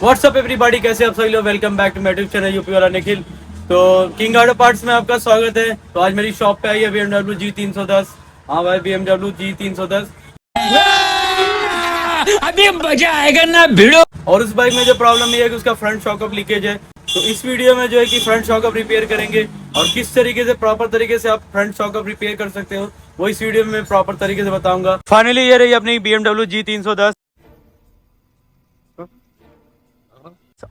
WhatsApp everybody, कैसे आप सभी लोग। Welcome back to my YouTube channel UP वाला निखिल। तो किंग ऑटो पार्ट्स में आपका स्वागत है। तो आज मेरी शॉप पे आई है BMW G310। हाँ भाई, BMW G310। अभी मजा आएगा ना भिड़ो। और उस बाइक में जो प्रॉब्लम ये है कि उसका फ्रंट शॉकअप लीकेज है। तो इस वीडियो में जो है कि फ्रंट शॉकअप रिपेयर करेंगे और किस तरीके से प्रॉपर तरीके से आप फ्रंट शॉकअप रिपेयर कर सकते हो, वो इस वीडियो में प्रॉपर तरीके से बताऊंगा। फाइनली ये रही अपनी BMW G310।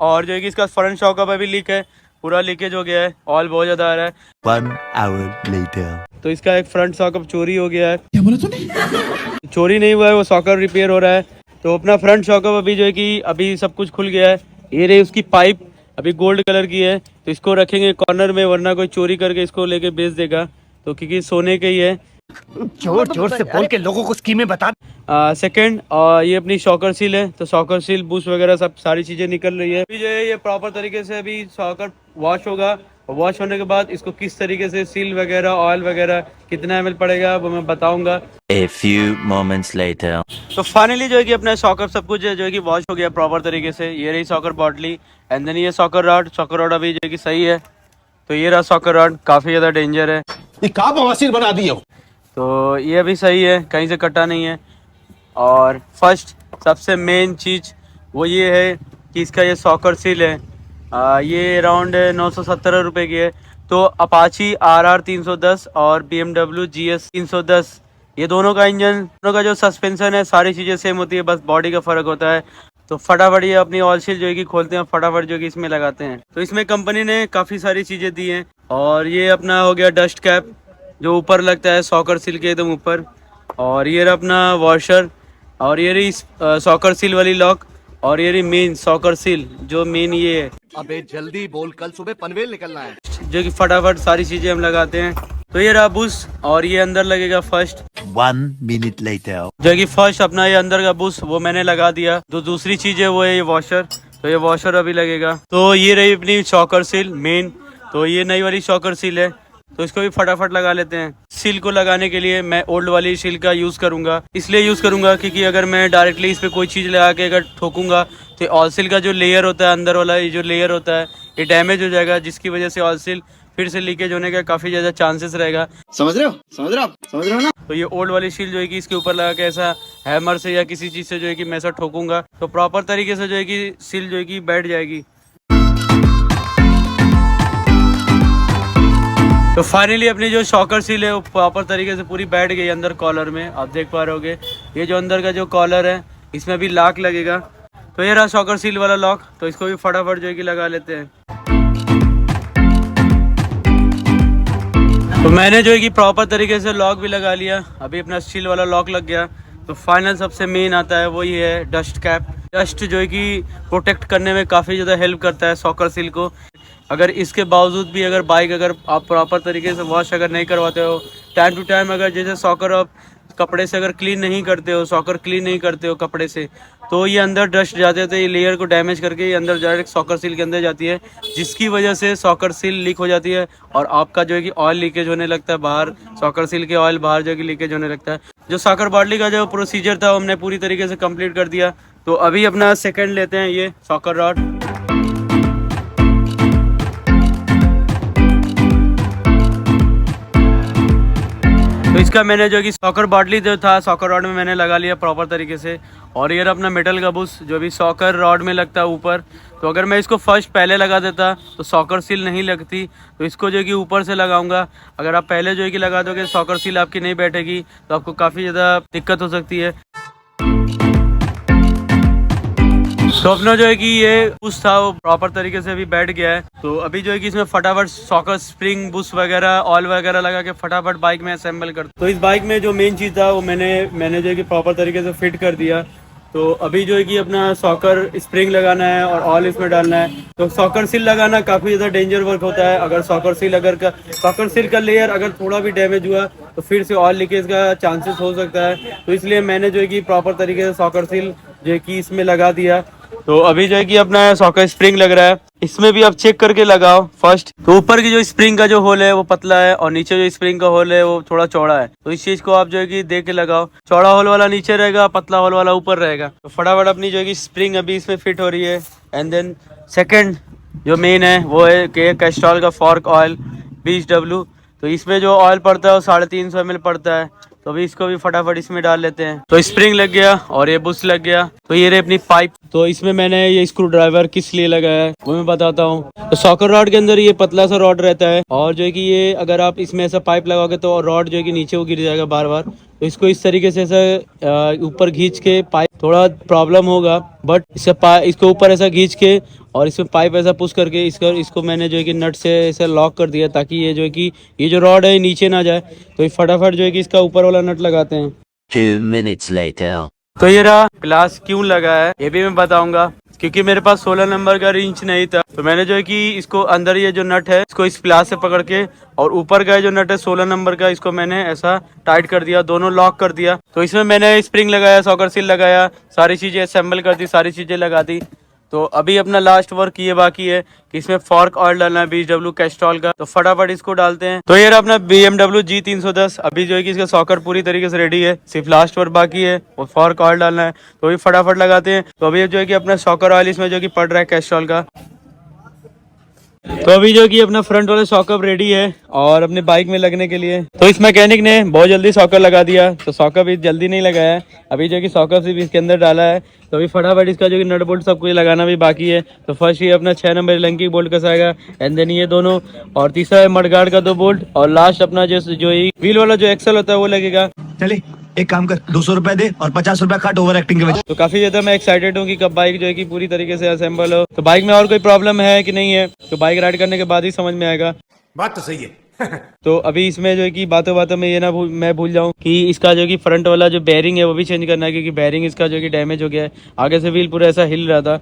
और जो है कि इसका फ्रंट शॉकअप अभी लीक है, पूरा लीकेज हो गया है, ऑयल बहुत ज्यादा आ रहा है। 1 hour later. तो इसका एक फ्रंट सॉकअप चोरी हो गया है। क्या बोला तूने? चोरी नहीं हुआ है, वो सॉकर रिपेयर हो रहा है। तो अपना फ्रंट सॉकअप अभी जो है कि अभी सब कुछ खुल गया है। ये रही उसकी पाइप, अभी गोल्ड कलर की है। तो इसको रखेंगे कॉर्नर में, वरना कोई चोरी करके इसको लेके बेच देगा। तो क्योंकि सोने के ही है। जोर जोर से बोल के लोगों को स्कीमें बता। सेकंड, ये अपनी शॉकर सील है। तो शॉकर सील, बूस्ट वगैरह सब सारी चीजें निकल रही है। अभी जो है ये प्रॉपर तरीके से अभी शॉकर वॉश होगा। वॉश होने के बाद इसको किस तरीके से सील वगैरह, ऑयल वगैरह कितना ml पड़ेगा वो मैं बताऊंगा। A few moments later. तो फाइनली जो है कि अपना शॉकर सब कुछ जो है कि वॉश हो गया प्रॉपर तरीके से। ये रही शॉकर बॉटली एंड देन ये शॉकर रॉड अभी जो है कि सही है। तो ये रहा शॉकर रॉड, काफी ज्यादा डेंजर है। ये का बवासीर बना दिए हो। तो ये अभी सही है, कहीं से कटा नहीं है। और फर्स्ट सबसे मेन चीज वो ये है कि इसका ये शॉकर सील है। ये अराउंड 970 रुपये की है। तो अपाची RR 310 और BMW GS 310, ये दोनों का इंजन, दोनों का जो सस्पेंशन है, सारी चीज़ें सेम होती है, बस बॉडी का फ़र्क होता है। तो फटाफट ये अपनी ऑयल सील जो है कि खोलते हैं, फटाफट जो है कि इसमें लगाते हैं। तो इसमें कंपनी ने काफ़ी सारी चीज़ें दी हैं। और ये अपना हो गया डस्ट कैप जो ऊपर लगता है सॉकर सील के एकदम ऊपर। और ये रहा अपना वॉशर, और ये रही सॉकर सील वाली लॉक, और ये रही मेन सॉकर सील जो मेन ये है। अबे जल्दी बोल, कल सुबह पनवेल निकलना है। जो कि फटाफट सारी चीजें हम लगाते हैं। तो ये रहा बुश, और ये अंदर लगेगा फर्स्ट। 1 minute later. जो कि फर्स्ट अपना ये अंदर का बुश वो मैंने लगा दिया। तो दूसरी चीज है वो है ये वॉशर। तो ये वॉशर अभी लगेगा। तो ये रही अपनी शॉकर सील मेन। तो ये नई वाली शॉकर सील है, तो इसको भी फटाफट लगा लेते हैं। सील को लगाने के लिए मैं ओल्ड वाली सील का यूज करूंगा, इसलिए यूज करूंगा क्योंकि अगर मैं डायरेक्टली इस पे कोई चीज लगा के अगर ठोकूंगा तो ऑयल सील का जो लेयर होता है, अंदर वाला ये जो लेयर होता है, ये डैमेज हो जाएगा, जिसकी वजह से ऑयल सील फिर से लीकेज होने का काफी ज्यादा चांसेस रहेगा। समझ रहे हो ना। तो ये ओल्ड वाली सील जो है कि इसके ऊपर लगा के ऐसा हैमर से या किसी चीज से जो है कि मैं ऐसा ठोकूंगा तो प्रॉपर तरीके से जो है कि सील जो है कि बैठ जाएगी। तो फाइनली अपनी जो शॉकर सील है वो प्रॉपर तरीके से पूरी बैठ गई अंदर कॉलर में। आप देख पा रहे होगे ये जो अंदर का जो कॉलर है इसमें भी लॉक लगेगा। तो ये रहा शॉकर सील वाला लॉक। तो इसको भी फटाफट जो है कि लगा लेते हैं। तो मैंने जो है कि प्रॉपर तरीके से लॉक भी लगा लिया। अभी अपना स्टील वाला लॉक लग गया। तो फाइनल सबसे मेन आता है वो ये है डस्ट कैप। डस्ट जो है कि प्रोटेक्ट करने में काफ़ी ज़्यादा हेल्प करता है शॉकर सील को। अगर इसके बावजूद भी अगर बाइक अगर आप प्रॉपर तरीके से वॉश अगर नहीं करवाते हो, टाइम टू टाइम अगर जैसे शॉकर आप कपड़े से अगर क्लीन नहीं करते हो, शॉकर क्लीन नहीं करते हो कपड़े से, तो ये अंदर डस्ट जाते थे, ये लेयर को डैमेज करके ये अंदर डायरेक्ट शॉकर सील के अंदर जाती है, जिसकी वजह से शॉकर सील लीक हो जाती है और आपका जो है कि ऑयल लीकेज होने लगता है बाहर। शॉकर सील के ऑयल बाहर जो है कि लीकेज होने लगता है। जो शॉकर बॉटली का जो प्रोसीजर था वो हमने पूरी तरीके से कंप्लीट कर दिया। तो अभी अपना सेकंड लेते हैं, ये शॉकर रॉड। तो इसका मैंने जो कि शॉकर बॉटली जो था शॉकर रॉड में मैंने लगा लिया प्रॉपर तरीके से। और ये अपना मेटल का बुश जो भी शॉकर रॉड में लगता है ऊपर। तो अगर मैं इसको फर्स्ट पहले लगा देता तो शॉकर सील नहीं लगती। तो इसको जो कि ऊपर से लगाऊंगा। अगर आप पहले जो है कि लगा दोगे शॉकर सील आपकी नहीं बैठेगी तो आपको काफ़ी ज़्यादा दिक्कत हो सकती है। तो अपना जो है कि ये बुश था वो प्रॉपर तरीके से अभी बैठ गया है। तो अभी जो है कि इसमें फटाफट शॉकर स्प्रिंग बुश वगैरह ऑयल वगैरह लगा के फटाफट बाइक में असेंबल कर। तो इस बाइक में जो मेन चीज़ था वो मैंने जो है कि प्रॉपर तरीके से फिट कर दिया। तो अभी जो है कि अपना शॉकर स्प्रिंग लगाना है और ऑयल इसमें डालना है। तो शॉकर सील लगाना काफ़ी ज़्यादा डेंजर वर्क होता है। अगर शॉकर सील का लेयर अगर थोड़ा भी डैमेज हुआ तो फिर से ऑयल लीकेज का चांसेस हो सकता है। तो इसलिए मैंने जो है कि प्रॉपर तरीके से शॉकर सील जो है कि इसमें लगा दिया। तो अभी जो है कि अपना सॉकर स्प्रिंग लग रहा है। इसमें भी आप चेक करके लगाओ फर्स्ट। तो ऊपर की जो स्प्रिंग का जो होल है वो पतला है और नीचे जो स्प्रिंग का होल है वो थोड़ा चौड़ा है, तो इस चीज को आप जो है कि देख के लगाओ। चौड़ा होल वाला नीचे रहेगा, पतला होल वाला ऊपर रहेगा। तो फटाफट अपनी जो है कि स्प्रिंग अभी इसमें फिट हो रही है। एंड देन सेकंड जो मेन है वो है कि कैस्ट्रॉल का फॉर्क ऑयल BHW। तो इसमें जो ऑयल पड़ता है वो 350 ml पड़ता है। तो अभी इसको भी फटाफट इसमें डाल लेते हैं। तो स्प्रिंग लग गया और ये बुश लग गया। तो ये रही अपनी पाइप। तो इसमें मैंने ये स्क्रू ड्राइवर किस लिए लगाया है वो मैं बताता हूँ। तो सॉकर रॉड के अंदर ये पतला सा रॉड रहता है और जो है कि ये अगर आप इसमें ऐसा पाइप लगाओगे तो रॉड जो है कि नीचे वो गिर जाएगा बार बार। तो इसको इस तरीके से ऐसा ऊपर खींच के, पाइप थोड़ा प्रॉब्लम होगा बट इसको ऊपर ऐसा खींच के और इसमें पाइप ऐसा पुश करके इसको मैंने जो है कि नट से ऐसे लॉक कर दिया ताकि ये जो है कि ये जो रॉड है नीचे ना जाए। तो ये फटाफट जो है कि इसका ऊपर वाला नट लगाते हैं। 2 minutes later. तो ये रहा ग्लास क्यों लगा है ये भी मैं बताऊंगा। क्योंकि मेरे पास 16 नंबर का रिंच नहीं था, तो मैंने जो है कि इसको अंदर ये जो नट है इसको इस प्लास से पकड़ के और ऊपर का जो नट है 16 नंबर का इसको मैंने ऐसा टाइट कर दिया, दोनों लॉक कर दिया। तो इसमें मैंने स्प्रिंग लगाया, सॉकर सील लगाया, सारी चीजें असेंबल कर दी, सारी चीजें लगा दी। तो अभी अपना लास्ट वर्क ये बाकी है कि इसमें फॉर्क ऑयल डालना है BHW कैस्ट्रॉल का। तो फटाफट इसको डालते हैं। तो ये रहा अपना BMW G310। अभी जो है कि इसका सॉकर पूरी तरीके से रेडी है, सिर्फ लास्ट वर्क बाकी है और फॉर्क ऑयल डालना है। तो अभी फटाफट लगाते हैं। तो अभी जो है कि अपना सॉकर ऑयल इसमें जो है कि पड़ रहा है कैस्ट्रॉल का। तो अभी जो कि अपना फ्रंट वाला सॉकअप रेडी है और अपने बाइक में लगने के लिए। तो इस मैकेनिक ने बहुत जल्दी सॉकर लगा दिया। तो सॉकअप भी जल्दी नहीं लगाया है, अभी जो कि सॉकअप सिर्फ इसके अंदर डाला है। तो अभी फटाफट इसका जो कि नट बोल्ट सब कुछ लगाना भी बाकी है। तो फर्स्ट ये अपना 6 नंबर लंकी बोल्ट कसाएगा एंड देन ये दोनों, और तीसरा है मडगार्ड का 2 बोल्ट और लास्ट अपना जो व्हील वाला जो एक्सल होता है वो लगेगा। चले एक काम कर, 200 रुपए दे और 50 रुपए काट ओवर एक्टिंग के वजह। तो काफी ज्यादा मैं एक्साइटेड हूँ कि कब बाइक जो है कि पूरी तरीके से असेंबल हो। तो बाइक में और कोई प्रॉब्लम है कि नहीं है तो बाइक राइड करने के बाद ही समझ में आएगा। बात तो सही है। तो अभी इसमें जो है कि बातों बातों में ये ना मैं भूल जाऊं कि इसका जो कि फ्रंट वाला जो बेयरिंग है वो भी चेंज करना है, क्योंकि बेयरिंग इसका जो कि डैमेज हो गया है। आगे से व्हील पूरा ऐसा हिल रहा था।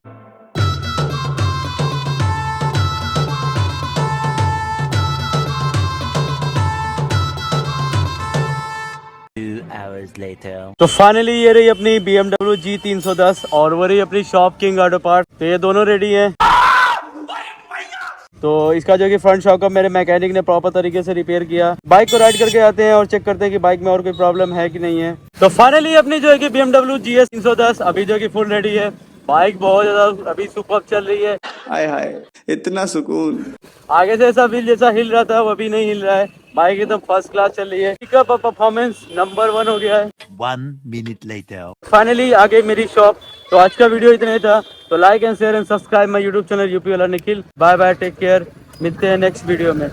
Hours later. तो फाइनली ये रही अपनी BMW G310 और वो रही अपनी शॉप किंग ऑटो पार्ट। तो ये दोनों रेडी हैं। तो इसका जो कि फ्रंट शॉकअप मेरे मैकेनिक ने प्रॉपर तरीके से रिपेयर किया। बाइक को राइड करके आते हैं और चेक करते हैं कि बाइक में और कोई प्रॉब्लम है कि नहीं है। तो फाइनली अपनी जो है कि BMW GS 310 अभी जो कि फुल रेडी है। बाइक बहुत ज्यादा अभी सुपर चल रही है। हाय हाय इतना सुकून। आगे से ऐसा व्हील जैसा हिल रहा था वो अभी नहीं हिल रहा है। बाइक एकदम फर्स्ट क्लास चल रही है। पिकअप और परफॉर्मेंस नंबर 1 हो गया है। 1 minute later. फाइनली आ गई मेरी शॉप। तो आज का वीडियो इतना ही था। तो like and share and subscribe my YouTube channel UP वाला Nikhil. Bye bye, take care, मिलते हैं नेक्स्ट वीडियो में।